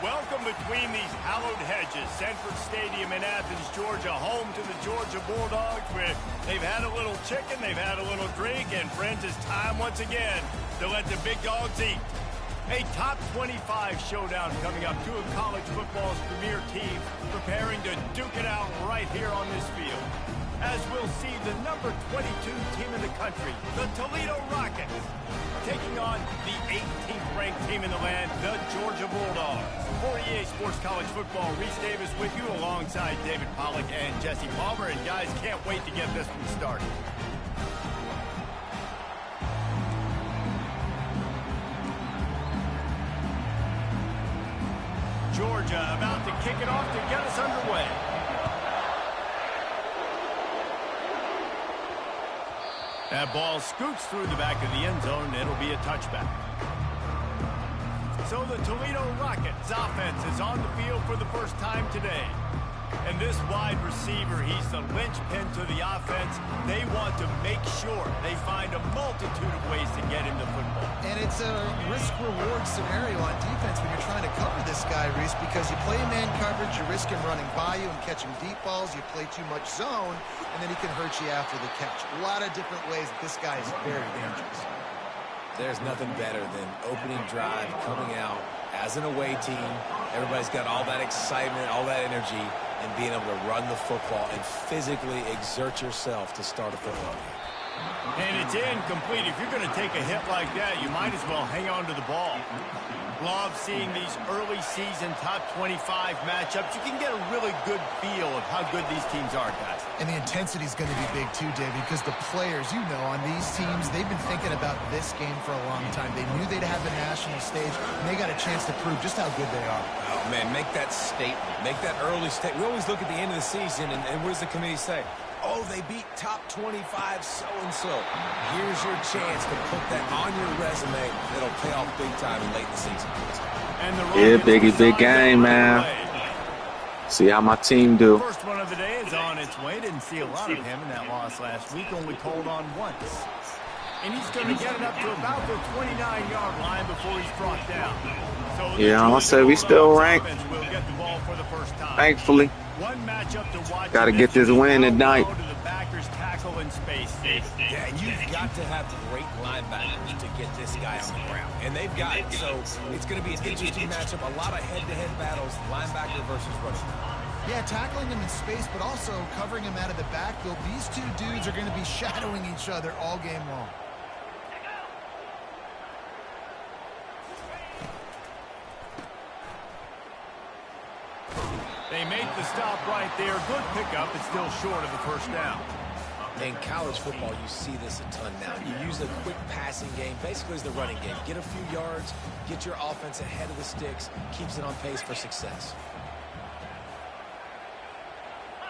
Welcome between these hallowed hedges. Sanford Stadium in Athens, Georgia, home to the Georgia Bulldogs. Where they've had a little chicken, they've had a little drink, and friends, it's time once again to let the big dogs eat. A top 25 showdown coming up. Two of college football's premier teams preparing to duke it out right here on this field. As we'll see the number 22 team in the country, the Toledo Rockets, taking on the 18th ranked team in the land, the Georgia Bulldogs. For EA Sports College Football, Reese Davis with you alongside David Pollack and Jesse Palmer. And guys, can't wait to get this one started. Georgia about to kick it off to get us underway. That ball scoots through the back of the end zone, and it'll be a touchback. So the Toledo Rockets offense is on the field for the first time today. And this wide receiver, he's the linchpin to the offense. They want to make sure they find a multitude of ways to get him the football. And it's a risk-reward scenario on defense when you're trying to cover this guy, Reese, because you play man coverage, you risk him running by you and catching deep balls. You play too much zone, and then he can hurt you after the catch. A lot of different ways that this guy is very dangerous. There's nothing better than opening drive, coming out as an away team. Everybody's got all that excitement, all that energy, and being able to run the football and physically exert yourself to start a football game. And it's incomplete. If you're going to take a hit like that, you might as well hang on to the ball. Love seeing these early season top 25 matchups. You can get a really good feel of how good these teams are, guys. And the intensity is going to be big too, David, because the players, you know, on these teams, they've been thinking about this game for a long time. They knew they'd have the national stage, and they got a chance to prove just how good they are. Oh, man, make that statement. Make that early statement. We always look at the end of the season, and what does the committee say? Oh, they beat top 25 so-and-so. Here's your chance to put that on your resume. It'll pay off big time late in the season. And yeah, Biggie, big game, man. See how my team do. First one of the day is on its way. Didn't see a lot of him in that loss last week. Only called on once. And he's going to get it up to about the 29-yard line before he's brought down. So yeah, I'm going to say we still ranked. Will get the ball for the first time. Thankfully. One matchup to watch. Got to get this win tonight. Tackle in space. Yeah, and you've got to have great linebackers to get this guy on the ground. And they've got it. So it's going to be an interesting matchup. A lot of head-to-head battles, linebacker versus running back. Yeah, tackling him in space, but also covering him out of the backfield. These two dudes are going to be shadowing each other all game long. They make the stop right there. Good pickup. It's still short of the first down. In college football, you see this a ton now. You use a quick passing game, basically as the running game. Get a few yards, get your offense ahead of the sticks, keeps it on pace for success.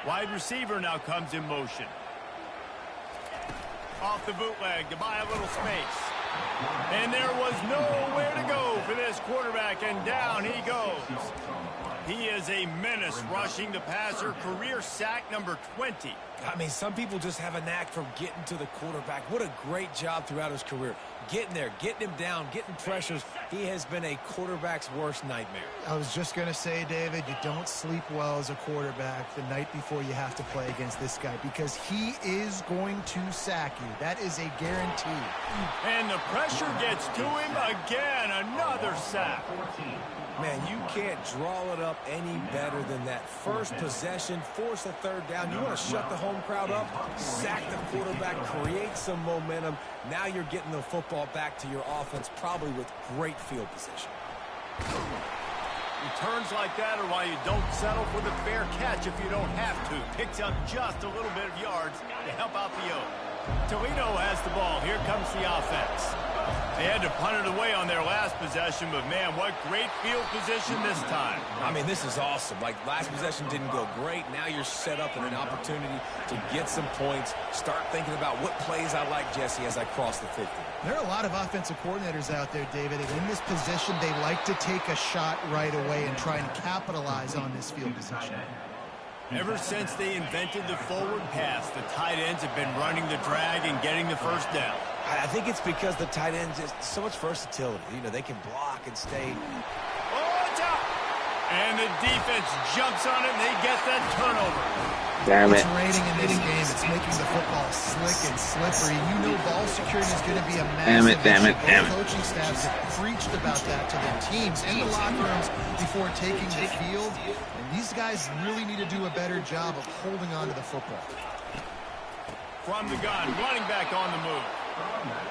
Wide receiver now comes in motion. Off the bootleg to buy a little space. And there was nowhere to go for this quarterback, and down he goes. He is a menace rushing the passer. Career sack number 20. I mean, some people just have a knack for getting to the quarterback. What a great job throughout his career. Getting there, getting him down, getting pressures. He has been a quarterback's worst nightmare. I was just going to say, David, you don't sleep well as a quarterback the night before you have to play against this guy because he is going to sack you. That is a guarantee. And the pressure gets to him again. Another sack. Man, you can't draw it up any better than that. First possession, force a third down. You want to shut the home crowd up, sack the quarterback, create some momentum. Now you're getting the football back to your offense, probably with great field position. Returns like that are why you don't settle for the fair catch if you don't have to. Picks up just a little bit of yards to help out the O. Toledo has the ball. Here comes the offense. They had to punt it away on their last possession, but, man, what great field position this time. I mean, this is awesome. Like, last possession didn't go great. Now you're set up in an opportunity to get some points. Start thinking about what plays I like, Jesse, as I cross the 50. There are a lot of offensive coordinators out there, David, and in this position, they like to take a shot right away and try and capitalize on this field position. Ever since they invented the forward pass, the tight ends have been running the drag and getting the first down. I think it's because the tight ends is so much versatility. You know, they can block and stay. Oh, it's out! And the defense jumps on it, and they get that turnover. Damn it. It's raining in this game. It's making the football slick and slippery. You know ball security is going to be a massive issue. Both coaching staffs have preached about that to their teams and the locker rooms before taking the field. And these guys really need to do a better job of holding on to the football. From the gun, running back on the move.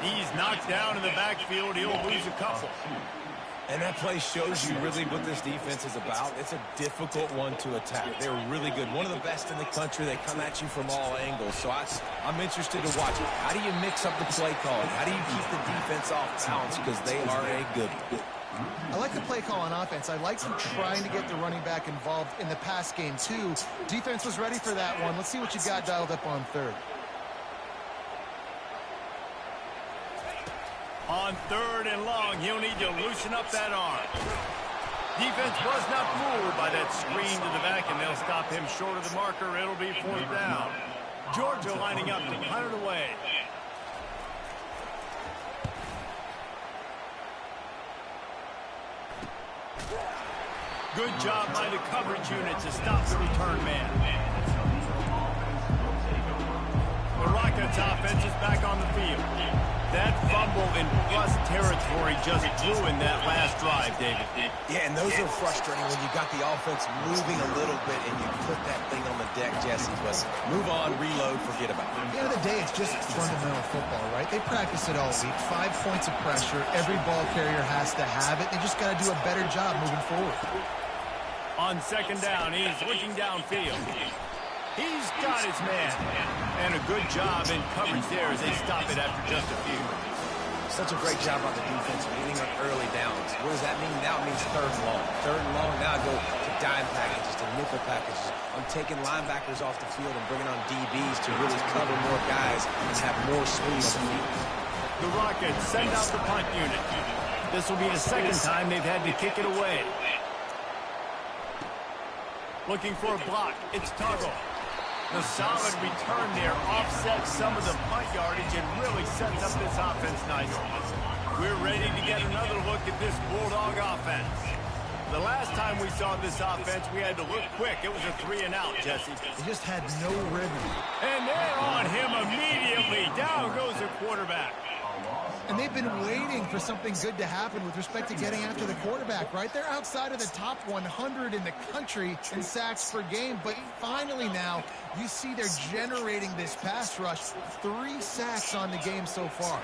He's knocked down in the backfield. He'll lose a couple. And that play shows you really what this defense is about. It's a difficult one to attack. They're really good. One of the best in the country. They come at you from all angles. So I'm interested to watch it. How do you mix up the play calling? How do you keep the defense off balance? Because they are a good one. I like the play call on offense. I like them trying to get the running back involved in the pass game, too. Defense was ready for that one. Let's see what you got dialed up on third. On third and long, he'll need to loosen up that arm. Defense was not fooled by that screen to the back, and they'll stop him short of the marker. It'll be fourth down. Georgia lining up to punt it away. Good job by the coverage unit to stop the return man. The Rockets offense is back on the field. That fumble in plus territory just ruined that last drive, David. Yeah, and those are frustrating when you got the offense moving a little bit and you put that thing on the deck, Jesse. But move on, reload, forget about it. At the end of the day, it's just fundamental football, right? They practice it all week. 5 points of pressure. Every ball carrier has to have it. They just got to do a better job moving forward. On second down, he's looking downfield. He's got his man. And a good job in coverage there as they stop it after just a few. Such a great job on the defense, getting up early downs. What does that mean? Now it means third and long. Third and long, now I go to dime packages, to nickel packages. I'm taking linebackers off the field and bringing on DBs to really cover more guys and have more speed on the field. The Rockets send out the punt unit. This will be the second time they've had to kick it away. Looking for a block. It's Tuggle. The solid return there offsets some of the punt yardage and really sets up this offense nicely. We're ready to get another look at this Bulldog offense. The last time we saw this offense, we had to look quick. It was a 3-and-out, Jesse. They just had no rhythm. And they're on him immediately. Down goes the quarterback. And they've been waiting for something good to happen with respect to getting after the quarterback, right? They're outside of the top 100 in the country in sacks per game, but finally now you see they're generating this pass rush. 3 sacks on the game so far.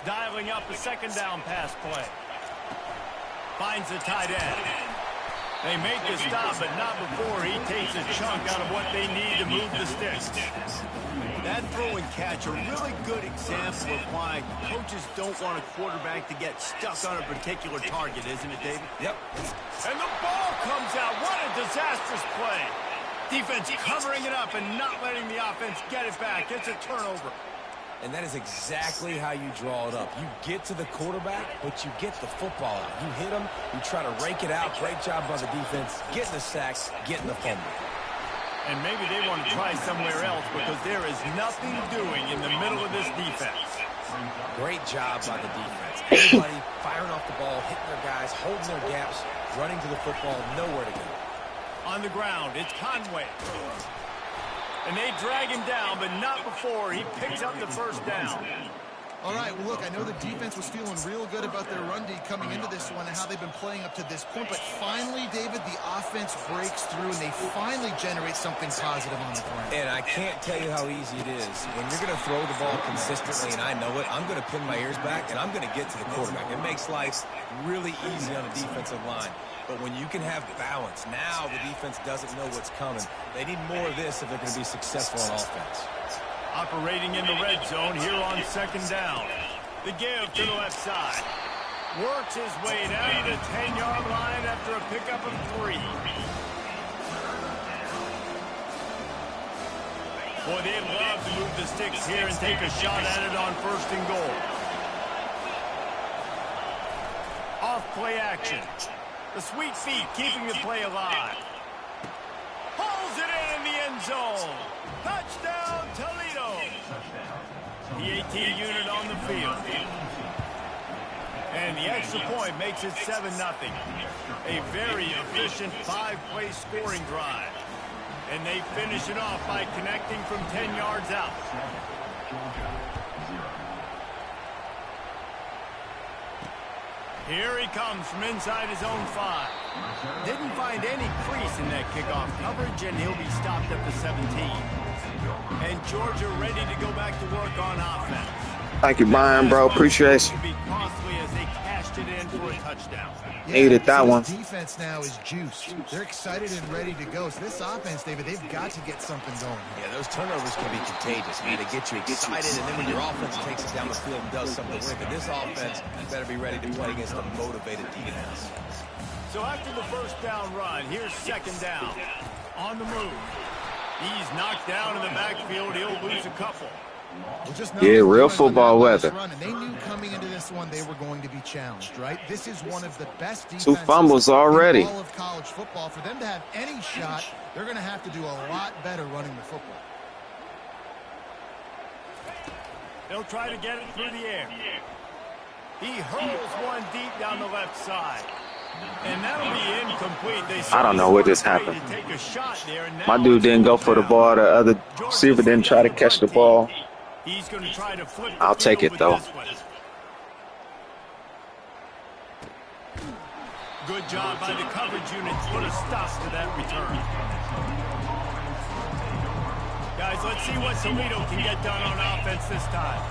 Dialing up the second down pass play. Finds the tight end. They make the stop, but not before he takes a chunk out of what they need to move the sticks. That throw and catch, a really good example of why coaches don't want a quarterback to get stuck on a particular target, isn't it, David? Yep. And the ball comes out. What a disastrous play. Defense covering it up and not letting the offense get it back. It's a turnover. And that is exactly how you draw it up. You get to the quarterback, but you get the football out. You hit him, you try to rake it out. Great job by the defense. Getting the sacks, getting the fumble. And maybe they want to try somewhere else because there is nothing doing in the middle of this defense. Great job by the defense. Everybody firing off the ball, hitting their guys, holding their gaps, running to the football, nowhere to go. On the ground, it's Conway. And they drag him down, but not before he picks up the first down. All right, well, look, I know the defense was feeling real good about their run D coming into this one and how they've been playing up to this point, but finally, David, the offense breaks through and they finally generate something positive on the ground. And I can't tell you how easy it is. When you're going to throw the ball consistently, and I know it, I'm going to pin my ears back, and I'm going to get to the quarterback. It makes life really easy on the defensive line. But when you can have balance, now the defense doesn't know what's coming. They need more of this if they're going to be successful on offense. Operating in the red zone here on second down. The give to the left side. Works his way down to the 10-yard line after a pickup of 3. Boy, they'd love to move the sticks here and take a shot at it on first and goal. Off play action. The sweet feet keeping the play alive. Pulls it in the end zone. Touchdown, Toledo. The AT unit on the field. And the extra point makes it 7-0. A very efficient 5-play scoring drive. And they finish it off by connecting from 10 yards out. Here he comes from inside his own 5. Didn't find any crease in that kickoff coverage, and he'll be stopped at the 17. And Georgia ready to go back to work on offense. Thank you, Brian, bro. Appreciate you. Be costly as they cashed it in for a touchdown. Needed that one. Defense now is juiced. They're excited and ready to go. So this offense, David, they've got to get something going. Yeah, those turnovers can be contagious, man. They get you excited, and then when your offense takes it down the field and does something with it, this offense better be ready to play against a motivated defense. So after the first down run, here's second down. On the move. He's knocked down in the backfield. He'll lose a couple. Yeah, real football weather. And they knew coming into this one they were going to be challenged, right? This is one of the best defenses 2 fumbles already. in all of college football. For them to have any shot, they're going to have to do a lot better running the football. They'll try to get it through the air. He hurls one deep down the left side. And that'll be incomplete. I don't know what just happened. My dude didn't go for the ball. The other receiver didn't try to catch the ball. He's going to try to flip. I'll take it, though. Good job by the coverage unit to put a stop to that return. Guys, let's see what Toledo can get done on offense this time.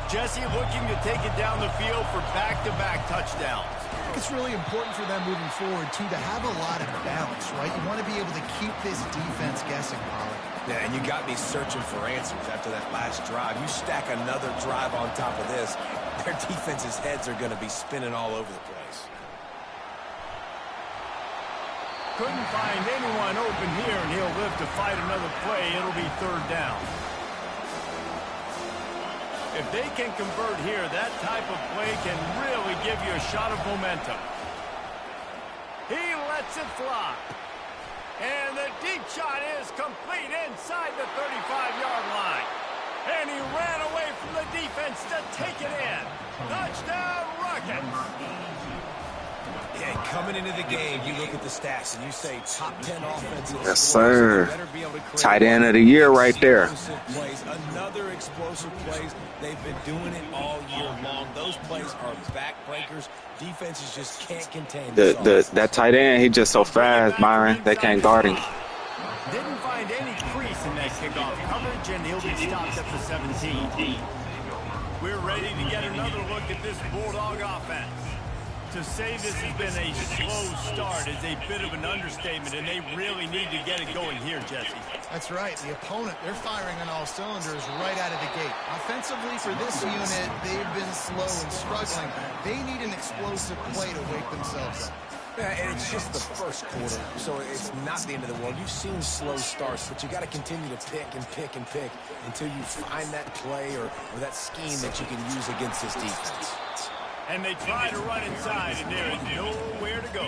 Jesse looking to take it down the field for back-to-back touchdowns. It's really important for them moving forward, too, to have a lot of balance, right? You want to be able to keep this defense guessing, Pollard. Yeah, and you got me searching for answers after that last drive. You stack another drive on top of this, their defense's heads are going to be spinning all over the place. Couldn't find anyone open here, and he'll live to fight another play. It'll be third down. If they can convert here, that type of play can really give you a shot of momentum. He lets it fly. And the deep shot is complete inside the 35-yard line. And he ran away from the defense to take it in. Touchdown, Rockets. Yeah, coming into the game, you look at the stats and you say top 10 offensive. Yes, sir. Tight end of the year right there. Plays, another explosive plays. They've been doing it all year long. Those plays are backbreakers. Defenses just can't contain that tight end. He just so fast, Byron. They can't guard him. Didn't find any crease in that kickoff coverage, and he'll be stopped at the 17. We're ready to get another look at this Bulldog offense. To say this has been a slow start is a bit of an understatement, and they really need to get it going here, Jesse. That's right. The opponent, they're firing on all cylinders right out of the gate. Offensively, for this unit, they've been slow and struggling. They need an explosive play to wake themselves up. Yeah, and it's just the first quarter, so it's not the end of the world. You've seen slow starts, but you got to continue to pick and pick and pick until you find that play or that scheme that you can use against this defense. And they try to run inside, and there is nowhere to go.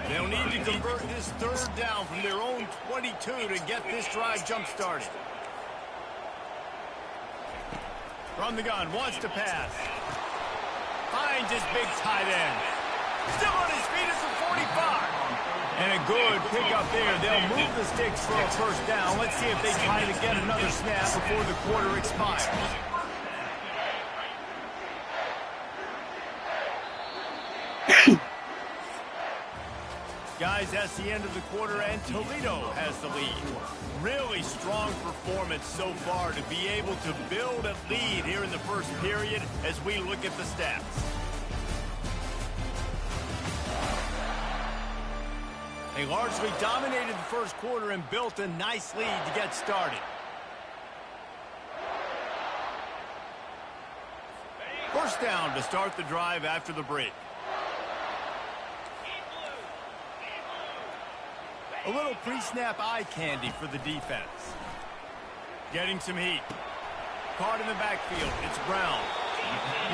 They'll need to convert this third down from their own 22 to get this drive jump-started. From the gun, wants to pass. Finds his big tight end. Still on his feet at the 45. And a good pickup there. They'll move the sticks for a first down. Let's see if they try to get another snap before the quarter expires. Guys, that's the end of the quarter, and Toledo has the lead. Really strong performance so far to be able to build a lead here in the first period as we look at the stats. They largely dominated the first quarter and built a nice lead to get started. First down to start the drive after the break. A little pre-snap eye candy for the defense. Getting some heat. Caught in the backfield. It's Brown.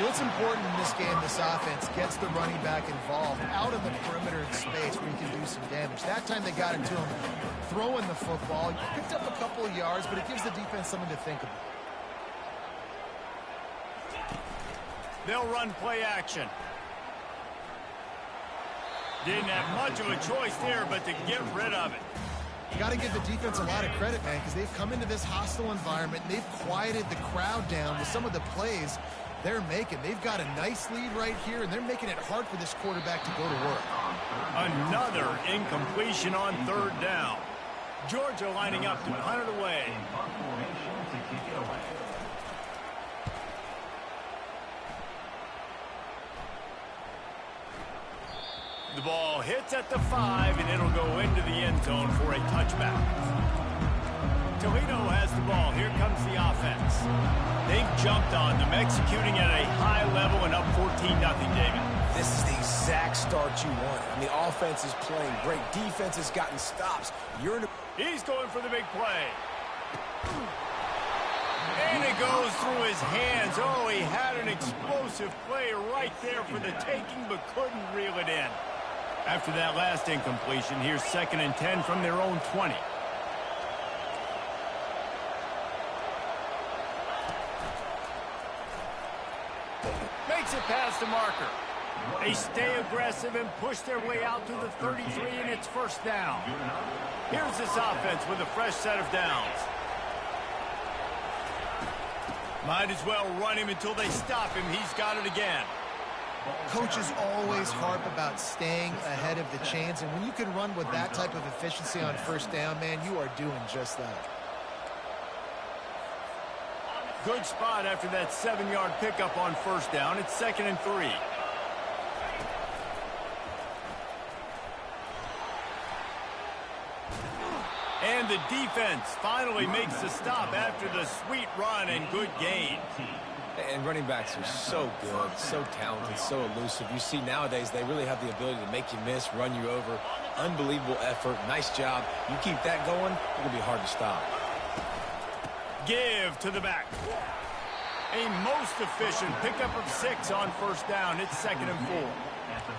You know what's important in this game, this offense gets the running back involved out of the perimeter space where he can do some damage. That time they got it to him throwing the football. Picked up a couple of yards, but it gives the defense something to think about. They'll run play action. Didn't have much of a choice there, but to get rid of it. You got to give the defense a lot of credit, man, because they've come into this hostile environment, and they've quieted the crowd down with some of the plays they're making. They've got a nice lead right here, and they're making it hard for this quarterback to go to work. Another incompletion on third down. Georgia lining up to punt it away. The ball hits at the 5, and it'll go into the end zone for a touchback. Toledo has the ball. Here comes the offense. They've jumped on them, executing at a high level and up 14-0, David. This is the exact start you want. I mean, the offense is playing great. Defense has gotten stops. He's going for the big play. And it goes through his hands. Oh, he had an explosive play right there for the taking, but couldn't reel it in. After that last incompletion, here's 2nd and 10 from their own 20. Makes it past the marker. They stay aggressive and push their way out to the 33, and it's first down. Here's this offense with a fresh set of downs. Might as well run him until they stop him. He's got it again. Coaches always harp about staying ahead of the chains, and when you can run with that type of efficiency on first down, man, you are doing just that. Good spot after that 7-yard pickup on first down. It's 2nd and 3. And the defense finally makes the stop after the sweet run and good gain. And running backs are so good, so talented, so elusive. You see nowadays they really have the ability to make you miss, run you over. Unbelievable effort. Nice job. You keep that going, it's going to be hard to stop. Give to the back. A most efficient pickup of 6 on first down. It's 2nd and 4.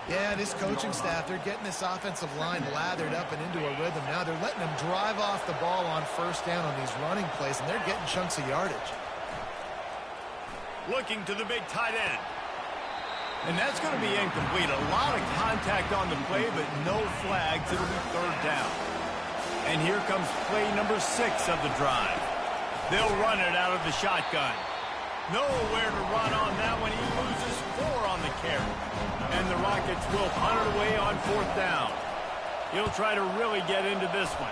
Yeah, this coaching staff, they're getting this offensive line lathered up and into a rhythm. Now they're letting them drive off the ball on first down on these running plays, and they're getting chunks of yardage. Looking to the big tight end. And that's going to be incomplete. A lot of contact on the play, but no flags. It'll be third down. And here comes play number 6 of the drive. They'll run it out of the shotgun. Nowhere to run on that one. He loses 4 on the carry. And the Rockets will punt it away on fourth down. He'll try to really get into this one.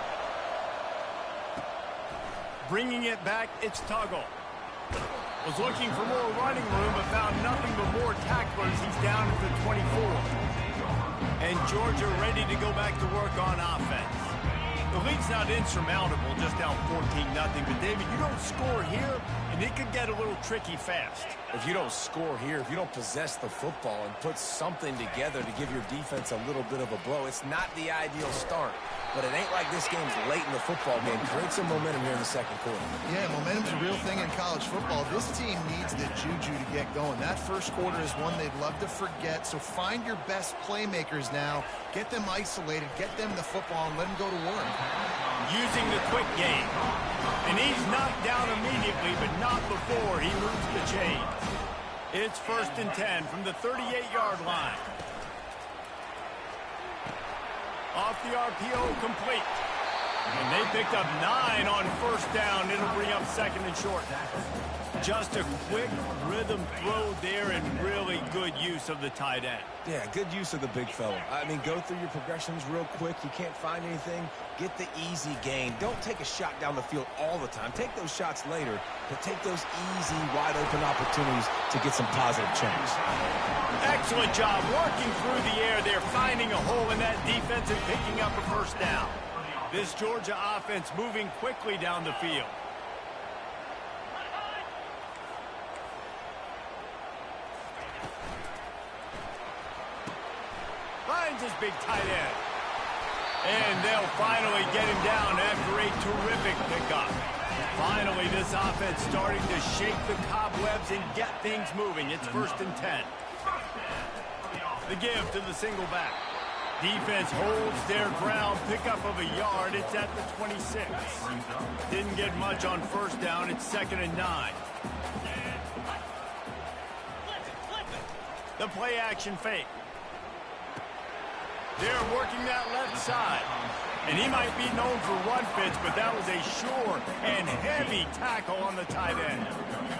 Bringing it back, it's Tuggle. Was looking for more running room, but found nothing but more tacklers. He's down at the 24. And Georgia ready to go back to work on offense. The lead's not insurmountable, just down 14-0. But, David, you don't score here, and it could get a little tricky fast. If you don't score here, if you don't possess the football and put something together to give your defense a little bit of a blow, it's not the ideal start. But it ain't like this game's late in the football game. Create some momentum here in the second quarter. Yeah, momentum's a real thing in college football. This team needs the juju to get going. That first quarter is one they'd love to forget. So find your best playmakers now. Get them isolated. Get them the football and let them go to work. Using the quick game. And he's knocked down immediately, but not before he moves the chains. It's 1st and 10 from the 38-yard line. Off the RPO, complete. And they picked up 9 on first down. It'll bring up 2nd and short. Just a quick rhythm throw there and really good use of the tight end. Yeah, good use of the big fella. I mean, go through your progressions real quick. You can't find anything. Get the easy gain. Don't take a shot down the field all the time. Take those shots later, but take those easy, wide-open opportunities to get some positive change. Excellent job working through the air there, finding a hole in that defense and picking up a first down. This Georgia offense moving quickly down the field. Finds his big tight end. And they'll finally get him down after a terrific pickup. Finally, this offense starting to shake the cobwebs and get things moving. It's 1st and 10. The give to the single back. Defense holds their ground, pickup of a yard. It's at the 26. Didn't get much on first down. It's 2nd and 9. The play action fake. They're working that left side. And he might be known for run fits, but that was a sure and heavy tackle on the tight end.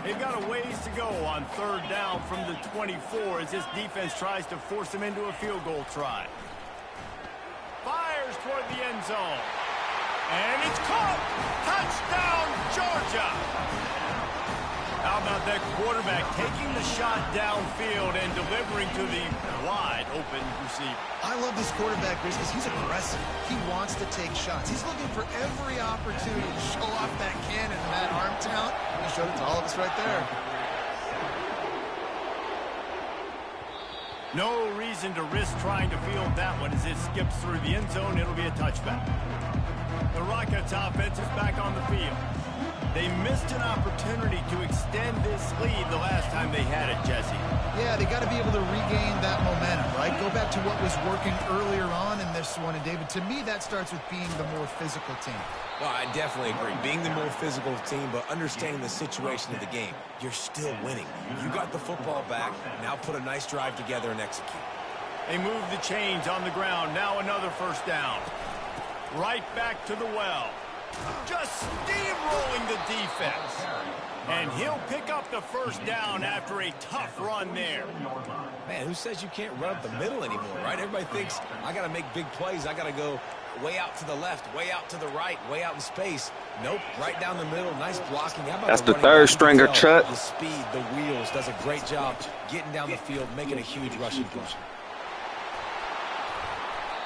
They've got a ways to go on third down from the 24 as this defense tries to force them into a field goal try. Fires toward the end zone. And it's caught. Touchdown, Georgia. How about that quarterback taking the shot downfield and delivering to the wide open receiver? I love this quarterback, Chris, because he's aggressive. He wants to take shots. He's looking for every opportunity to show off that cannon and that arm talent. He showed it to all of us right there. No reason to risk trying to field that one as it skips through the end zone. It'll be a touchback. The Rockets offense is back on the field. They missed an opportunity to extend this lead the last time they had it, Jesse. Yeah, they got to be able to regain that momentum, right? Go back to what was working earlier on in this one. And, David, to me, that starts with being the more physical team. Well, I definitely agree. Being the more physical team, but understanding the situation of the game. You're still winning. You got the football back. Now put a nice drive together and execute. They move the chains on the ground. Now another first down. Right back to the well. Just steamrolling the defense. And he'll pick up the first down after a tough run there. Man, who says you can't run up the middle anymore, right? Everybody thinks, I got to make big plays. I got to go way out to the left, way out to the right, way out in space. Nope, right down the middle. Nice blocking. How about that's the third stringer, Chuck. The speed, the wheels, does a great job getting down the field, making a huge rushing push.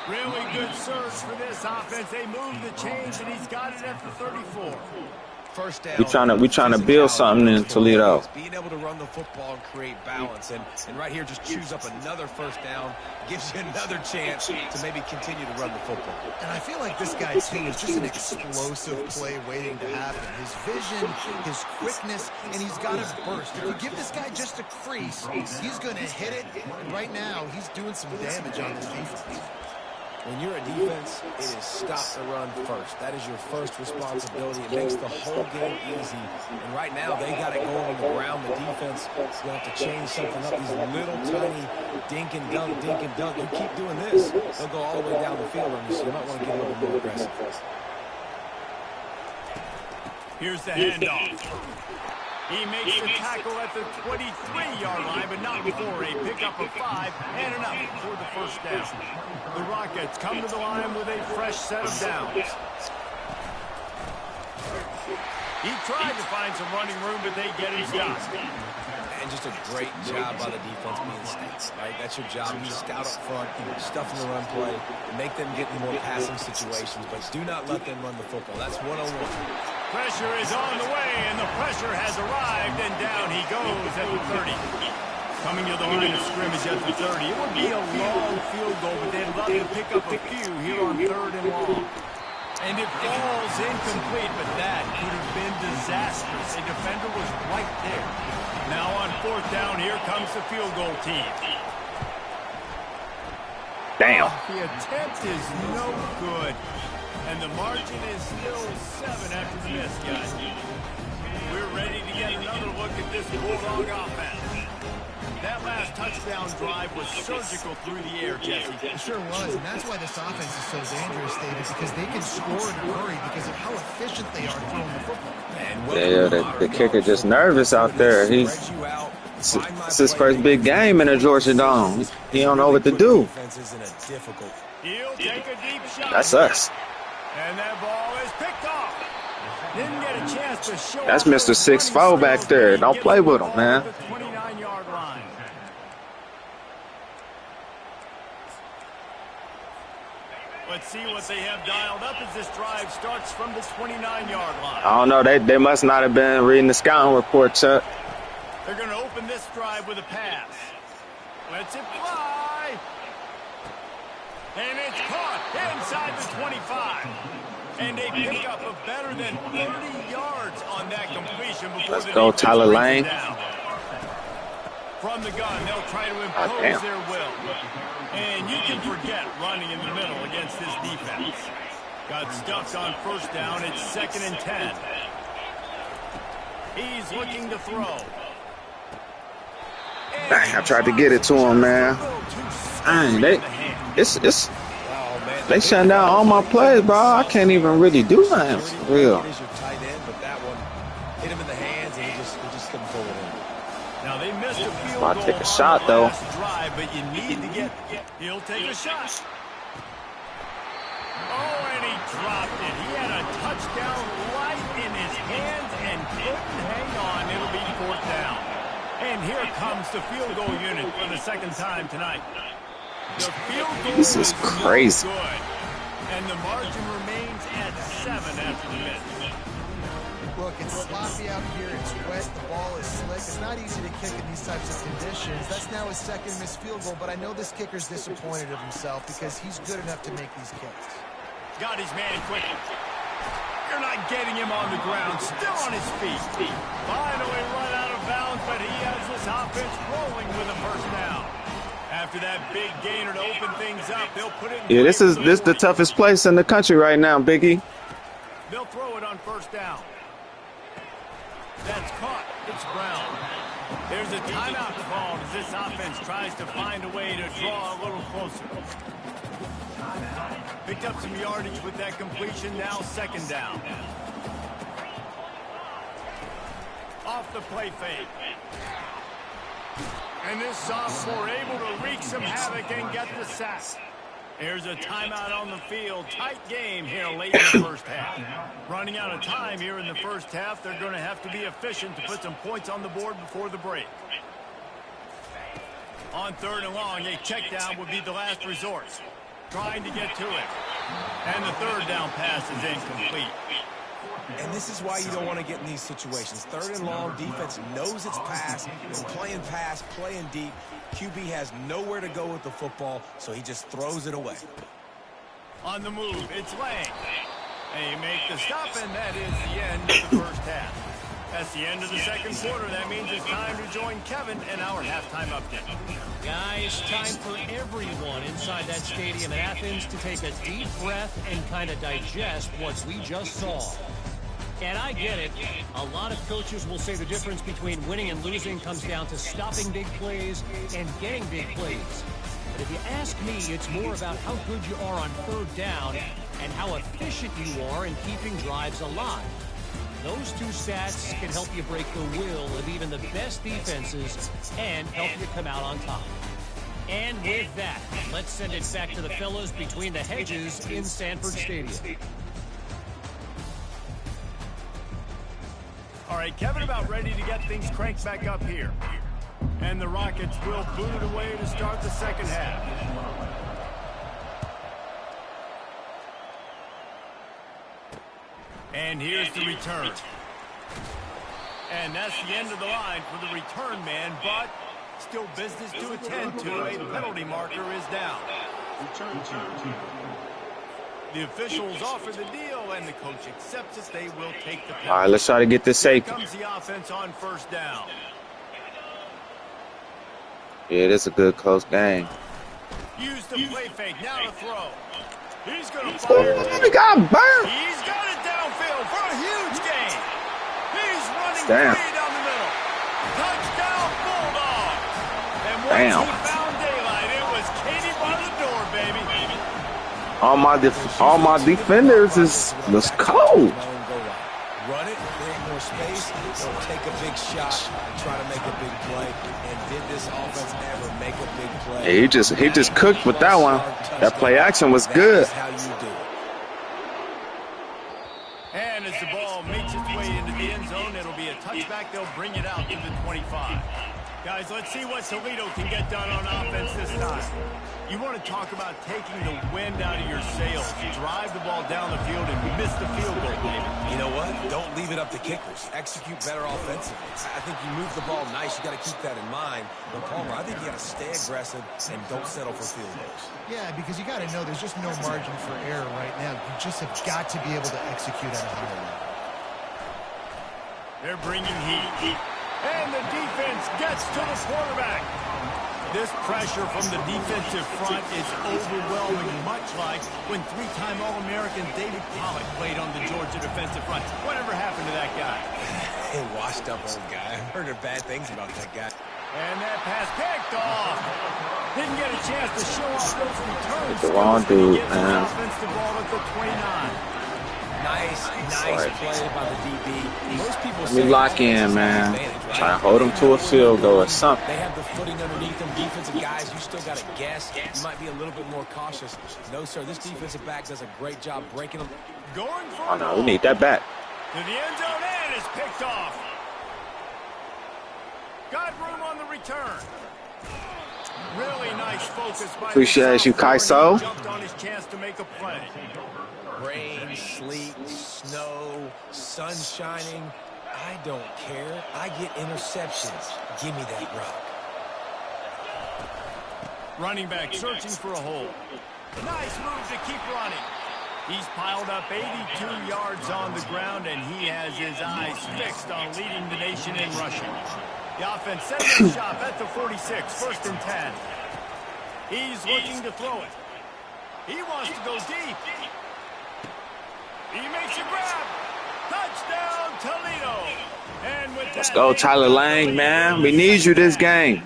Really good surge for this offense. They move the chains, and he's got it at the 34. First down. We trying to build something in Toledo. Being able to run the football and create balance, and right here just choose up another first down, gives you another chance to maybe continue to run the football. And I feel like this guy, too, is just an explosive play waiting to happen. His vision, his quickness, and he's got a burst. If you give this guy just a crease, he's going to hit it. And right now, he's doing some damage on this defense. When you're a defense, it is stop the run first. That is your first responsibility. It makes the whole game easy. And right now, they got it going on the ground. The defense is going to have to change something up. These little tiny dink and dunk, dink and dunk. You keep doing this, they'll go all the way down the field on you, so you might want to get a little bit more aggressive. Here's the handoff. He makes the tackle at the 23-yard line, but not before a pickup of 5 and enough for the first down. The Rockets come to the line with a fresh set of downs. He tried to find some running room, but they get him stopped. And just a great job by the defense being stout, right? That's your job. You scout up front, stuff in the run play, make them get in more passing situations, but do not let them run the football. That's 101. Pressure is on the way, and the pressure has arrived, and down he goes at the 30. Coming to the line of scrimmage at the 30. It would be a long field goal, but they'd love to pick up a few here on third and long. And it falls incomplete, but that could have been disastrous. A defender was right there. Now on fourth down, here comes the field goal team. Damn. The attempt is no good. And the margin is still 7 after the miss, guys. We're ready to get another look at this Bulldog offense. That last touchdown drive was surgical through the air, Jesse. It sure was, and that's why this offense is so dangerous, David, because they can score in a hurry because of how efficient they are throwing the football. Yeah, the kicker just nervous out there. It's his first big game in a Georgia Dome. He don't know what to do. He'll take a deep shot. That's us. And that ball is picked off. Didn't get a chance to show. That's Mr. 6'4" back there. Don't play with him, man. The 29-yard line. Let's see what they have dialed up as this drive starts from the 29-yard line. I don't know. They must not have been reading the scouting report, Chuck. They're going to open this drive with a pass. Lets it fly. And it's caught inside the 25. And a pickup of better than 30 yards on that completion before Let's go, Tyler Lane. From the gun, they'll try to impose their will. And you can forget running in the middle against this defense. Got stuffed on first down. It's 2nd and 10. He's looking to throw. Dang, I tried to get it to him, man. Dang, they shutting down all my plays, bro. I can't even really do nothing for real. Is your tight end, but that one hit him in the hands, and he just couldn't pull it in. Now they missed a field I'll goal take a shot, though. drive, but you need to get. He'll take a shot. Oh, and he dropped it. He had a touchdown right in his hands and couldn't hang on. It'll be 4th down. And here comes the field goal unit for the 2nd time tonight. The field goal This is crazy. No good, and the margin remains at 7 after the miss. Look, it's sloppy out here. It's wet. The ball is slick. It's not easy to kick in these types of conditions. That's now his 2nd missed field goal, but I know this kicker's disappointed of himself because he's good enough to make these kicks. Got his man quick. You're not getting him on the ground. Still on his feet. Finally run out of bounds, but he has this offense rolling with a 1st down. After that big gainer to open things up, they'll put it in. Yeah, this is the toughest place in the country right now, Biggie. They'll throw it on 1st down. That's caught. It's Brown. There's a timeout called as this offense tries to find a way to draw a little closer. Picked up some yardage with that completion. Now 2nd down. Off the play fake. And this sophomore able to wreak some havoc and get the sack. There's a timeout on the field. Tight game here late in the 1st half. Running out of time here in the 1st half. They're going to have to be efficient to put some points on the board before the break. On 3rd and long, a check down would be the last resort. Trying to get to it. And the 3rd down pass is incomplete. And this is why you don't want to get in these situations. 3rd and long, defense knows it's pass. It's playing pass, playing deep. QB has nowhere to go with the football, so he just throws it away. On the move, it's Lang. They make the stop, and that is the end of the 1st half. That's the end of the 2nd quarter. That means it's time to join Kevin in our halftime update. Guys, time for everyone inside that stadium in Athens to take a deep breath and kind of digest what we just saw. And I get it. A lot of coaches will say the difference between winning and losing comes down to stopping big plays and getting big plays. But if you ask me, it's more about how good you are on 3rd down and how efficient you are in keeping drives alive. Those 2 stats can help you break the will of even the best defenses and help you come out on top. And with that, let's send it back to the fellas between the hedges in Sanford Stadium. All right, Kevin about ready to get things cranked back up here. And the Rockets will boot it away to start the 2nd half. And here's the return. And that's the end of the line for the return man, but still business to attend to. A penalty marker is down. The officials offer the deal, and the coach accepts it. They will take the penalty. All right, let's try to get this safety. Here comes the offense on 1st down. Yeah, this is a good close game. Use the play fake. Now to throw. He's going to fire. Ooh, he got burnt. He's got it downfield for a huge gain. He's running Damn. free down the middle. Touchdown, Bulldogs. And once Damn. he found daylight, it was Katie by the door, baby. All my defenders was cold. Run it, create more space, or take a big shot and try to make a big play. And did this offense ever make a big play? Yeah, he just cooked with that one. That play action was good. That's how you do it. And as the ball makes its way into the end zone, it'll be a touchback. They'll bring it out to the 25. Guys, let's see what Toledo can get done on offense this time. You want to talk about taking the wind out of your sails. Drive the ball down the field and miss the field goal, baby. You know what? Don't leave it up to kickers. Execute better offensively. I think you move the ball nice. You got to keep that in mind. But Palmer, I think you got to stay aggressive and don't settle for field goals. Yeah, because you got to know there's just no margin for error right now. You just have got to be able to execute at a high level. They're bringing heat. And the defense gets to the quarterback. This pressure from the defensive front is overwhelming, much like when three-time All-American David Pollock played on the Georgia defensive front. Whatever happened to that guy? A washed-up old guy. I've heard bad things about that guy. And that pass picked off. Didn't get a chance to show off those returns. The wrong dude, man. Offensive ball at the 29. Nice play by the DB. Most people Let me lock in, man. Right? Try to hold them to a field goal or something. They have the footing underneath them. Defensive guys, you still got to guess. You might be a little bit more cautious. No, sir, this defensive back does a great job breaking them. Going for Oh, no, we need that back. to the end zone and is picked off. Got room on the return. Really nice focus by Appreciate you, Kaiso. Jumped on his chance to make a play. Rain, sleet, snow, sun shining. I don't care. I get interceptions. Give me that rock. Running back searching for a hole. Nice move to keep running. He's piled up 82 yards on the ground, and he has his eyes fixed on leading the nation in rushing. The offense setting up shop at the 46, 1st and 10. He's looking to throw it. He wants to go deep. He makes a grab. Touchdown, Toledo. And with Let's go, Tyler Lang, man. We need you this game.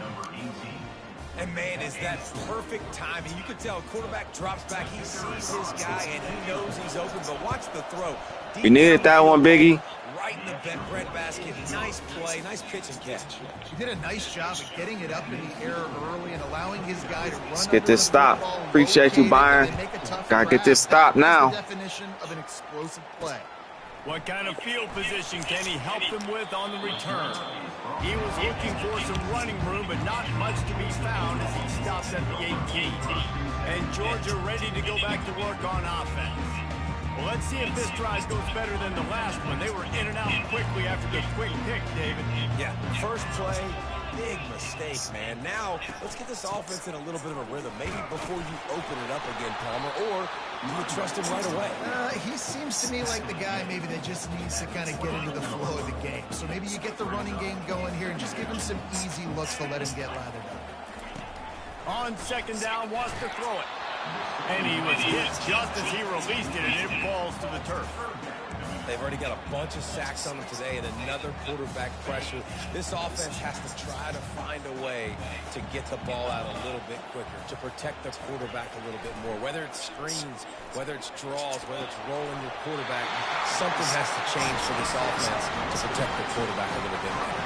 And, man, is that perfect timing. You can tell quarterback drops back. He sees his guy, and he knows he's open. But watch the throw. Deep You needed that one, Biggie. right in the bread basket. Nice play. Nice pitch and catch. He did a nice job of getting it up in the air early and allowing his guy to run. Let's get this stop. Appreciate you, Byron. Gotta get this stop now. Definition of an explosive play. what kind of field position can he help them with on the return? He was looking for some running room, but not much to be found as he stops at the 18. And Georgia ready to go back to work on offense. Well, let's see if this drive goes better than the last one. They were in and out quickly after the quick pick, David. Yeah, first play, big mistake, man. Now, let's get this offense in a little bit of a rhythm. Maybe before you open it up again, Palmer, or do you trust him right away? He seems to me like the guy maybe that just needs to kind of get into the flow of the game. So maybe you get the running game going here and just give him some easy looks to let him get lathered up. On second down, wants to throw it. And he was hit just as he released it, and it falls to the turf. They've already got a bunch of sacks on them today and another quarterback pressure. This offense has to try to find a way to get the ball out a little bit quicker, to protect the quarterback a little bit more. Whether it's screens, whether it's draws, whether it's rolling your quarterback, something has to change for this offense to protect the quarterback a little bit more.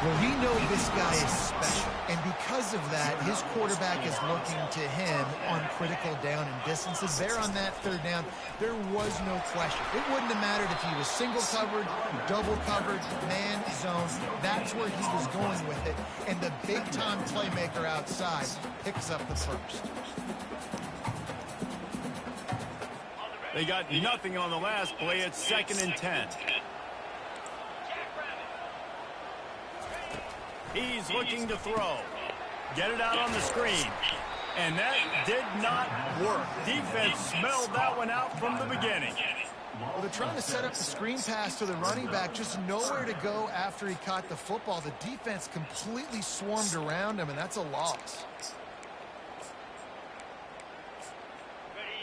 Well, we know this guy is special, and because of that, his quarterback is looking to him on critical down and distances. There on that third down, there was no question. It wouldn't have mattered if he was single covered, double covered, man zone. That's where he was going with it, and the big-time playmaker outside picks up the first. They got nothing on the last play. It's 2nd and 10. He's looking to throw. Get it out on the screen. And that did not work. Defense smelled that one out from the beginning. Well, they're trying to set up the screen pass to the running back, just nowhere to go after he caught the football. The defense completely swarmed around him, and that's a loss.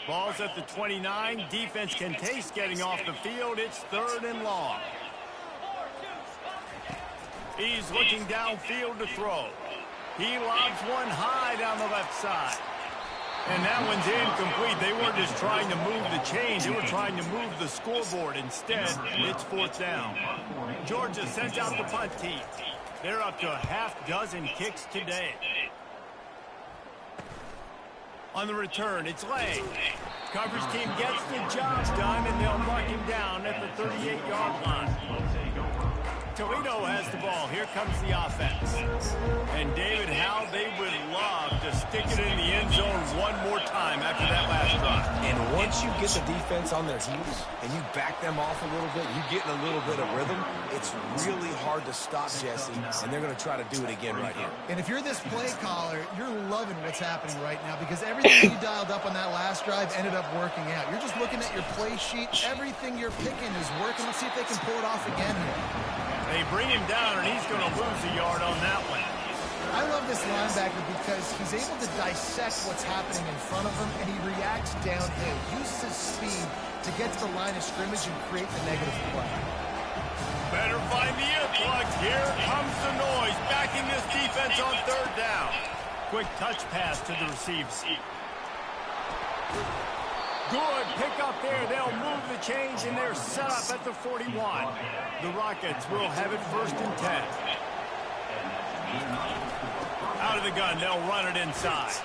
Ball's at the 29. Defense can taste getting off the field. It's 3rd and long. He's looking downfield to throw. He lobs one high down the left side. And that one's incomplete. They weren't just trying to move the chains. They were trying to move the scoreboard. Instead, it's 4th down. Georgia sends out the punt team. They're up to a half-dozen kicks today. On the return, it's Lang. Coverage team gets the job done, and they'll mark him down at the 38-yard line. Toledo has the ball. Here comes the offense. And David, how they would love to stick it in the end zone one more time after that last drive. And once you get the defense on their heels and you back them off a little bit, you get in a little bit of rhythm, it's really hard to stop Jesse, and they're going to try to do it again right here. And if you're this play caller, you're loving what's happening right now because everything you dialed up on that last drive ended up working out. You're just looking at your play sheet. Everything you're picking is working. Let's see if they can pull it off again here. They bring him down, and he's going to lose a yard on that one. I love this linebacker because he's able to dissect what's happening in front of him, and he reacts downhill, uses his speed to get to the line of scrimmage and create the negative play. Better find the influx. Here comes the noise, backing this defense on third down. Quick touch pass to the receiver. Good pickup there. They'll move the chains, and they're set up at the 41. The Rockets will have it 1st and 10. Out of the gun, they'll run it inside.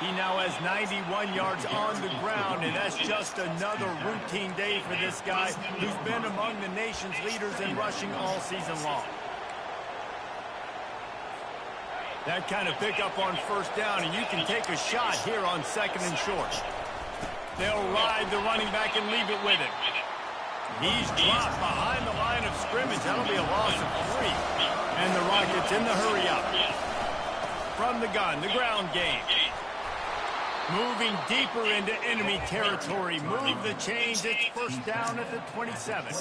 He now has 91 yards on the ground, and that's just another routine day for this guy who's been among the nation's leaders in rushing all season long. That kind of pickup on 1st down, and you can take a shot here on 2nd and short. They'll ride the running back and leave it with him. He's dropped behind the line of scrimmage. That'll be a loss of 3. And the Rockets in the hurry up. From the gun, the ground game. Moving deeper into enemy territory. Move the chains. It's 1st down at the 27.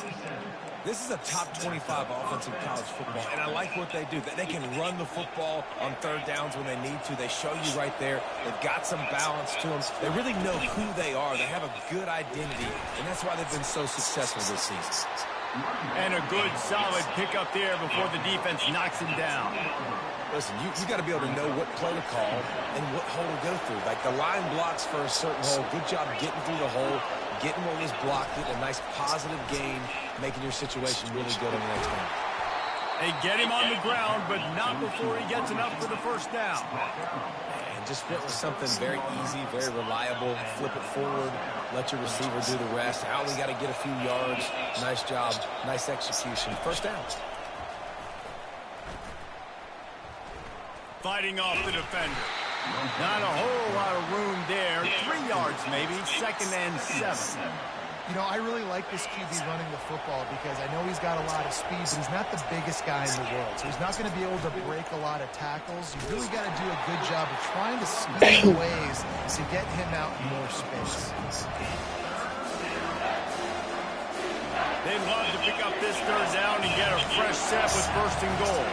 This is a top 25 offense in college football, and I like what they do. They can run the football on 3rd downs when they need to. They show you right there. They've got some balance to them. They really know who they are. They have a good identity, and that's why they've been so successful this season. And a good, solid pickup there before the defense knocks him down. Listen, you got to be able to know what play to call and what hole to go through. Like the line blocks for a certain hole. Good job getting through the hole, getting what was blocked, getting a nice positive gain, making your situation really good on the next one. They get him on the ground, but not before he gets enough for the 1st down. And just went with something very easy, very reliable. Flip it forward, let your receiver do the rest. I only got to get a few yards. Nice job, nice execution. 1st down. Fighting off the defender. Not a whole lot of room there. 3 yards maybe. 2nd and 7. You know, I really like this QB running the football because I know he's got a lot of speed, but he's not the biggest guy in the world. So he's not going to be able to break a lot of tackles. You really got to do a good job of trying to scheme ways to get him out in more space. They'd love to pick up this 3rd down and get a fresh set with 1st and goal.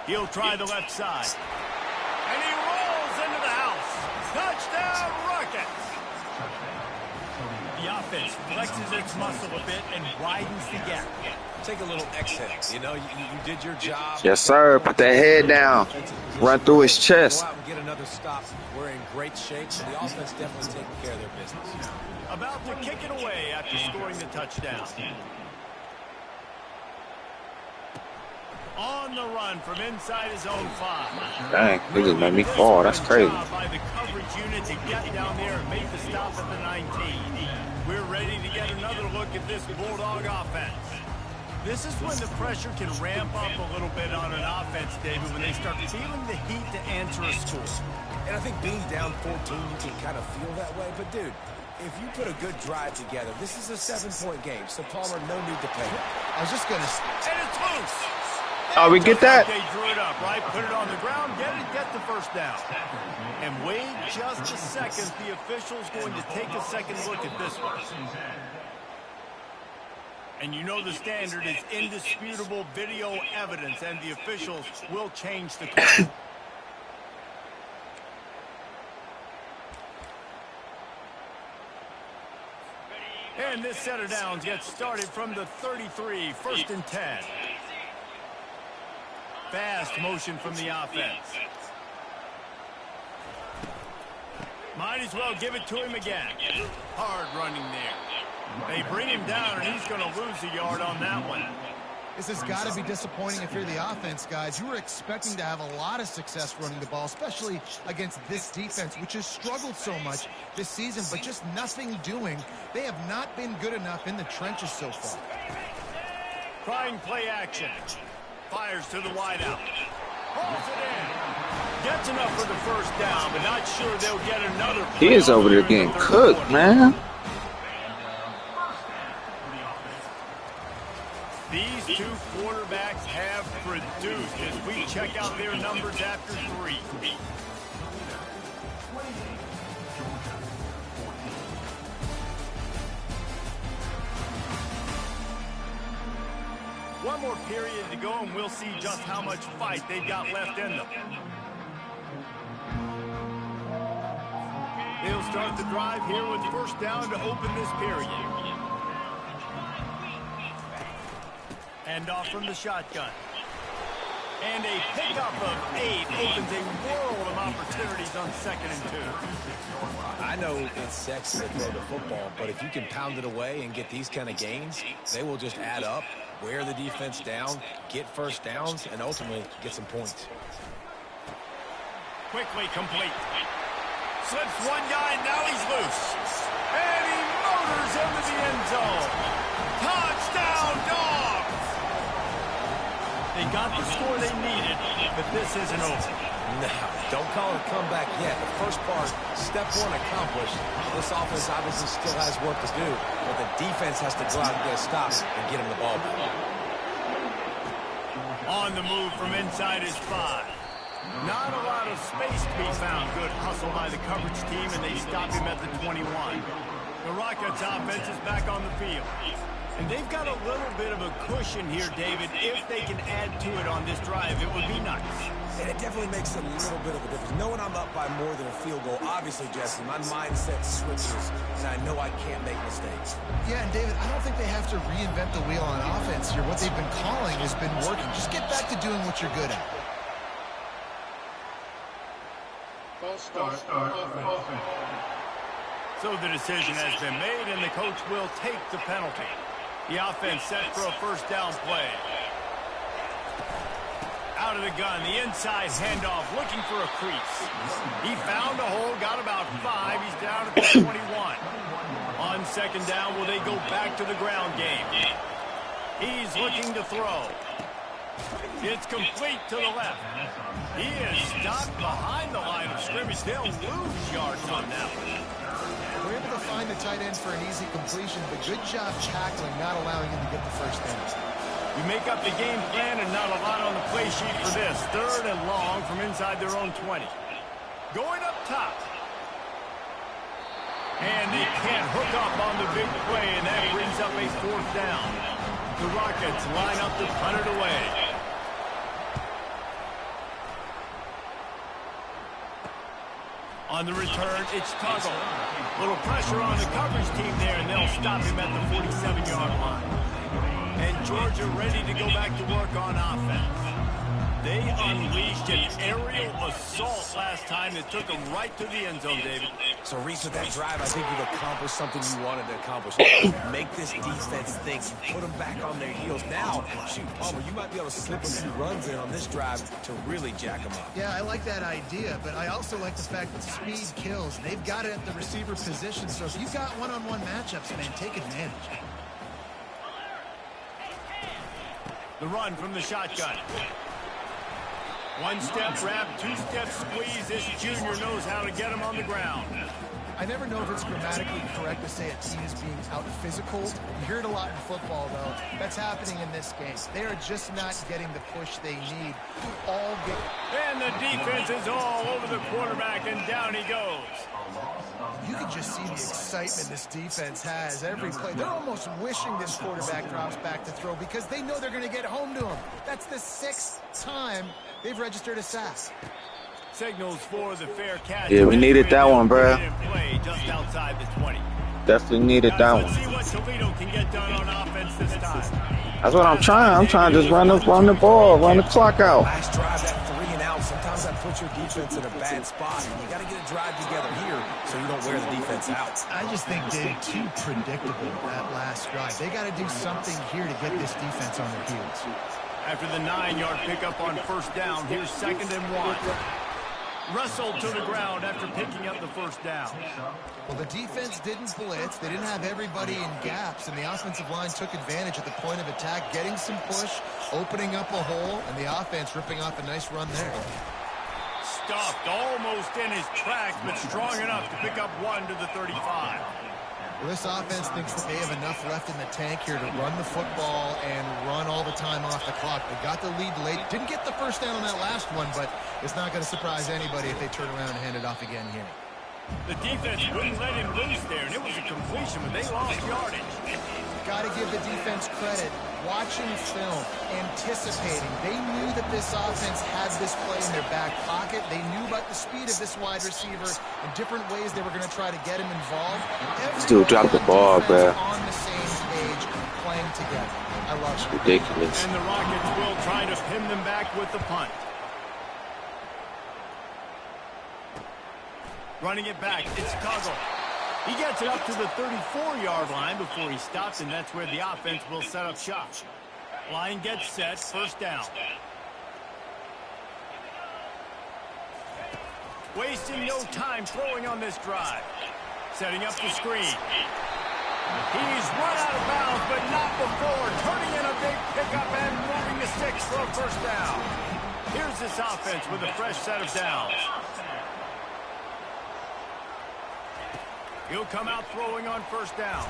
He'll try the left side. And he rolls into the house. Touchdown, Rockets! The offense flexes its muscle a bit and widens the gap. Take a little exhale. You know, you did your job. Yes, sir. Put that head down. Run through his chest. Go out and get another stop. We're in great shape, so the offense definitely taking care of their business. About to kick it away after scoring the touchdown. On the run from inside his own 5. Dang, he just made me fall. That's crazy. By the coverage unit to get down there and make the stop at the 19. We're ready to get another look at this Bulldog offense. This is when the pressure can ramp up a little bit on an offense, David, when they start feeling the heat to answer a score. And I think being down 14, you can kind of feel that way. But, dude, if you put a good drive together, this is a 7-point game. So, Palmer, no need to panic. I was just going to... And it's loose. Oh, we get that? They drew it up, right? Put it on the ground, get the 1st down. And wait just a second. The official's going to take a second look at this one. And you know the standard is indisputable video evidence, and the officials will change the call. And this set of downs gets started from the 33, 1st and 10. Fast motion from the offense. Might as well give it to him again. Hard running there. They bring him down, and he's going to lose a yard on that one. This has got to be disappointing if you're the offense, guys. You were expecting to have a lot of success running the ball, especially against this defense, which has struggled so much this season, but just nothing doing. They have not been good enough in the trenches so far. Trying play action. Fires to the wideout. Pulls it in. Gets enough for the 1st down, but not sure they'll get another. He is over there getting cooked, man. These two quarterbacks have produced as we check out their numbers after 3. One more period to go, and we'll see just how much fight they've got left in them. They'll start the drive here with first down to open this period. Hand off from the shotgun. And a pickup of 8 opens a world of opportunities on 2nd and 2. I know it's sexy to throw the football, but if you can pound it away and get these kind of gains, they will just add up, wear the defense down, get first downs, and ultimately get some points. Quickly complete. Slips one guy, now he's loose. And he motors into the end zone. Touchdown, Dogs! They got the score they needed, but this isn't over. No, don't call it a comeback yet. The first part, step 1 accomplished. This offense obviously still has work to do, but the defense has to go out and get a stop and get him the ball back. On the move from inside his 5. Not a lot of space to be found. Good hustle by the coverage team, and they stop him at the 21. The Rockets offense is back on the field. And they've got a little bit of a cushion here, David. If they can add to it on this drive, it would be nice. And it definitely makes a little bit of a difference. Knowing I'm up by more than a field goal, obviously, Jesse, my mindset switches, and I know I can't make mistakes. Yeah, and David, I don't think they have to reinvent the wheel on offense here. What they've been calling has been working. Just get back to doing what you're good at. So the decision has been made, and the coach will take the penalty. The offense set for a first down play. Out of the gun, the inside handoff, looking for a crease. He found a hole, got about 5. He's down at the 21. On 2nd down, will they go back to the ground game? He's looking to throw. It's complete to the left. He is stopped behind the line of scrimmage. They'll lose yards on that one. We're able to find the tight end for an easy completion, but good job tackling, not allowing him to get the first down. You make up the game plan and not a lot on the play sheet for this. 3rd and long from inside their own 20. Going up top. And they can't hook up on the big play, and that brings up a 4th down. The Rockets line up to punt it away. On the return, it's Tuggle. Little pressure on the coverage team there, and they'll stop him at the 47-yard line. And Georgia ready to go back to work on offense. They unleashed an aerial assault last time that took them right to the end zone, David. So, Reese, with that drive, I think you've accomplished something you wanted to accomplish. Make this defense think. You put them back on their heels. Now, shoot, Palmer, you might be able to slip a few runs in on this drive to really jack them up. Yeah, I like that idea, but I also like the fact that speed kills. They've got it at the receiver position, so if you've got one-on-one matchups, man, take advantage. The run from the shotgun. 1-step wrap, 2-step squeeze. This junior knows how to get him on the ground. I never know if it's grammatically correct to say a team is being out-physical. You hear it a lot in football, though. That's happening in this game. They are just not getting the push they need all game. And the defense is all over the quarterback, and down he goes. You can just see the excitement this defense has every play. They're almost wishing this quarterback drops back to throw because they know they're going to get home to him. That's the 6th time they've registered a sack. Signals for the fair catch. Yeah, we needed that one, bro. Play just outside the 20. Definitely needed that one. Let's see what Toledo can get done on offense this time. That's what I'm trying. I'm trying to just run the ball, run the clock out. Last drive, that 3 and out. Sometimes that puts your defense in a bad spot. You got to get a drive together here so you don't wear the defense out. I just think they're too predictable that last drive. They got to do something here to get this defense on their heels. After the 9-yard pickup on first down, here's 2nd and 1. Wrestled to the ground after picking up the first down. Well, the defense didn't blitz. They didn't have everybody in gaps, and the offensive line took advantage at the point of attack, getting some push, opening up a hole, and the offense ripping off a nice run there. Stuffed almost in his tracks, but strong enough to pick up 1 to the 35. Well, this offense thinks that they have enough left in the tank here to run the football and run all the time off the clock. They got the lead late. Didn't get the first down on that last one, but it's not going to surprise anybody if they turn around and hand it off again here. The defense wouldn't let him loose there, and it was a completion, but they lost yardage. got to give the defense credit. Watching film, anticipating. They knew that this offense had this play in their back pocket. They knew about the speed of this wide receiver and different ways they were going to try to get him involved. This dude dropped the ball, bro. On the same page, playing together. I love it. Ridiculous. And the Rockets will try to pin them back with the punt. Running it back, it's Chicago. He gets it up to the 34-yard line before he stops, and that's where the offense will set up shop. Line gets set, first down. Wasting no time throwing on this drive. Setting up the screen. He's run out of bounds, but not before. Turning in a big pickup and moving the sticks for a first down. Here's this offense with a fresh set of downs. He'll come out throwing on first down.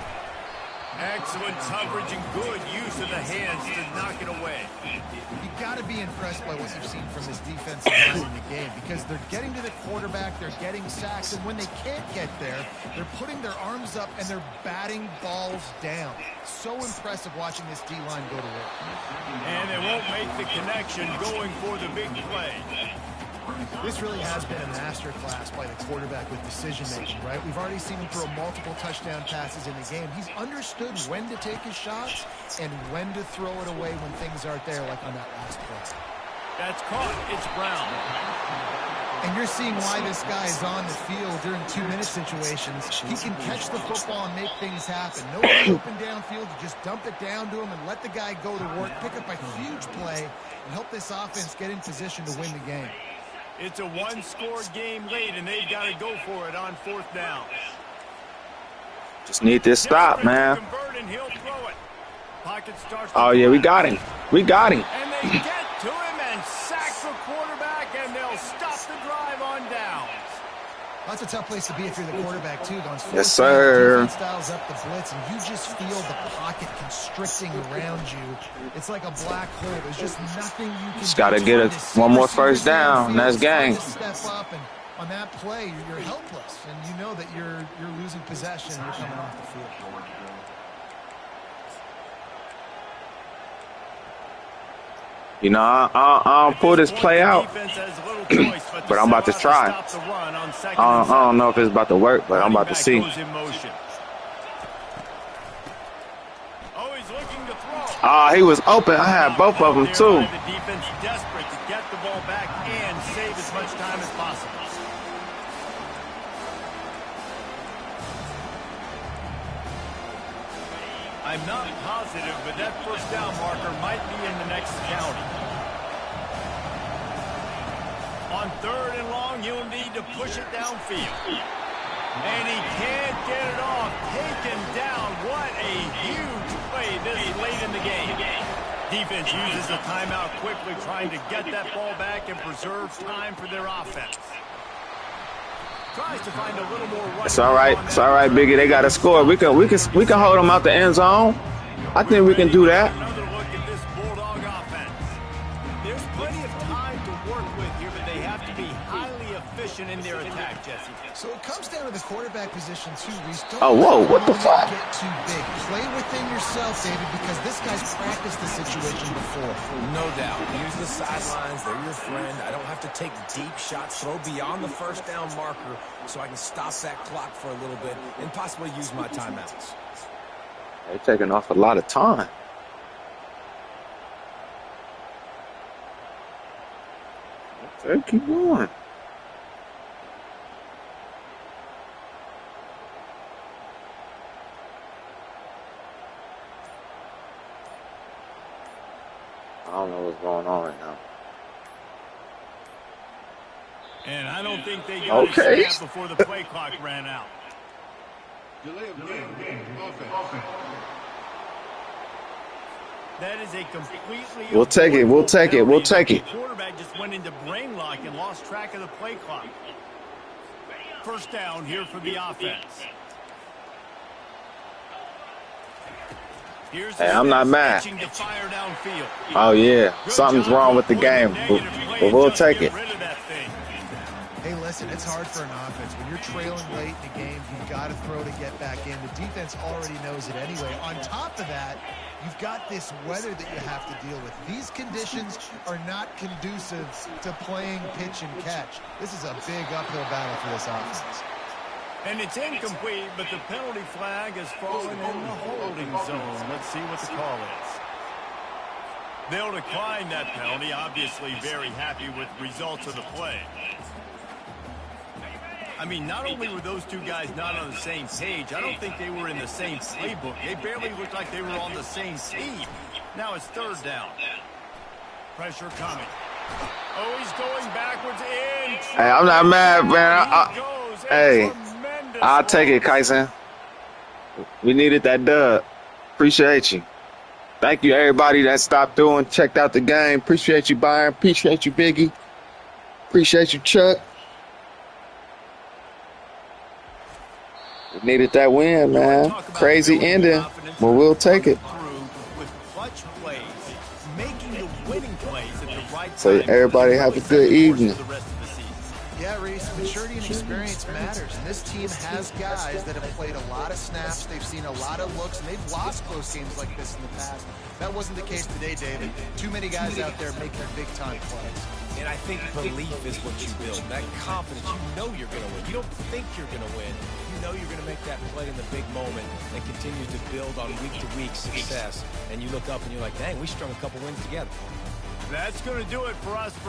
Excellent coverage and good use of the hands to knock it away. You've got to be impressed by what you've seen from this defensive line in the game because they're getting to the quarterback, they're getting sacks, and when they can't get there, they're putting their arms up and they're batting balls down. So impressive watching this D-line go to work. And they won't make the connection going for the big play. This really has been a masterclass by the quarterback with decision-making, right? We've already seen him throw multiple touchdown passes in the game. He's understood when to take his shots and when to throw it away when things aren't there, like on that last play. That's caught. It's Brown. And you're seeing why this guy is on the field during 2-minute situations. He can catch the football and make things happen. No open downfield. You just dump it down to him and let the guy go to work, pick up a huge play, and help this offense get in position to win the game. It's a one-score game late, and they've got to go for it on fourth down. Just need this stop, man. Oh, yeah, we got him. We got him. And they get to him and sack the quarterback, and they'll stop the drive on downs. That's a tough place to be if you're the quarterback, too. Yes, sir. Defense styles up the blitz, and you just feel the pocket constricting around you. It's like a black hole. There's just nothing you can do. Just got to get one more first down. That's game. Step up, and on that play, you're helpless, and you know that you're losing possession and you're coming off the field. You know, I'll pull this play out, but I'm about to try. I don't know if it's about to work, but I'm about to see. Oh, he was open. I had both of them, too. The defense desperate to get the ball back and save as much time as possible. I'm not positive, but that first down marker might be in the next county. On third and long, he'll need to push it downfield. And he can't get it off. Taken down. What a huge play this late in the game. Defense uses a timeout quickly, trying to get that ball back and preserve time for their offense. Tries to find a little more running. It's all right. It's all right, Biggie. They got to score. We can hold them out the end zone. I think we can do that. Another look at this Bulldog offense. There's plenty of time to work with here, but they have to be highly efficient in their attack, Jesse. So it comes down to the quarterback position, too, Reese. Oh, whoa, what the fuck? Get too big. Play within yourself, David, because this guy's practiced the situation before. No doubt. Use the sidelines. They're your friend. I don't have to take deep shots, throw beyond the first down marker so I can stop that clock for a little bit and possibly use my timeouts. They're taking off a lot of time. Okay, keep going. I don't know what's going on right now. And I don't think they got a snap before the play clock ran out. Delay of game. That is a completely... We'll take it. We'll take it. We'll take it. The quarterback just went into brain lock and lost track of the play clock. First down here for the offense. Hey, I'm not mad. Oh, yeah. Something's wrong with the game, but we'll take it. Hey, listen, it's hard for an offense. When you're trailing late in the game, you've got to throw to get back in. The defense already knows it anyway. On top of that, you've got this weather that you have to deal with. These conditions are not conducive to playing pitch and catch. This is a big uphill battle for this offense. And it's incomplete, but the penalty flag has fallen in the holding zone. Let's see what the call is. They'll decline that penalty, obviously very happy with results of the play. I mean, not only were those two guys not on the same page, I don't think they were in the same playbook. They barely looked like they were on the same team. Now it's third down. Pressure coming. Oh, he's going backwards in. Hey, I'm not mad, man. Hey, I'll take it, Kyson. We needed that dub. Appreciate you. Thank you, everybody that stopped through and checked out the game. Appreciate you, Byron. Appreciate you, Biggie. Appreciate you, Chuck. We needed that win, man. Crazy ending, but we'll take it. So everybody have a good evening. Yeah, Reese, maturity and experience matters, and this team has guys that have played a lot of snaps, they've seen a lot of looks, and they've lost close games like this in the past. That wasn't the case today, David. Too many guys out there making big-time plays. And I think belief is what you build, that confidence. You know you're going to win. You don't think you're going to win. You know you're going to make that play in the big moment and continue to build on week-to-week success. And you look up and you're like, dang, we strung a couple wins together. That's going to do it for us from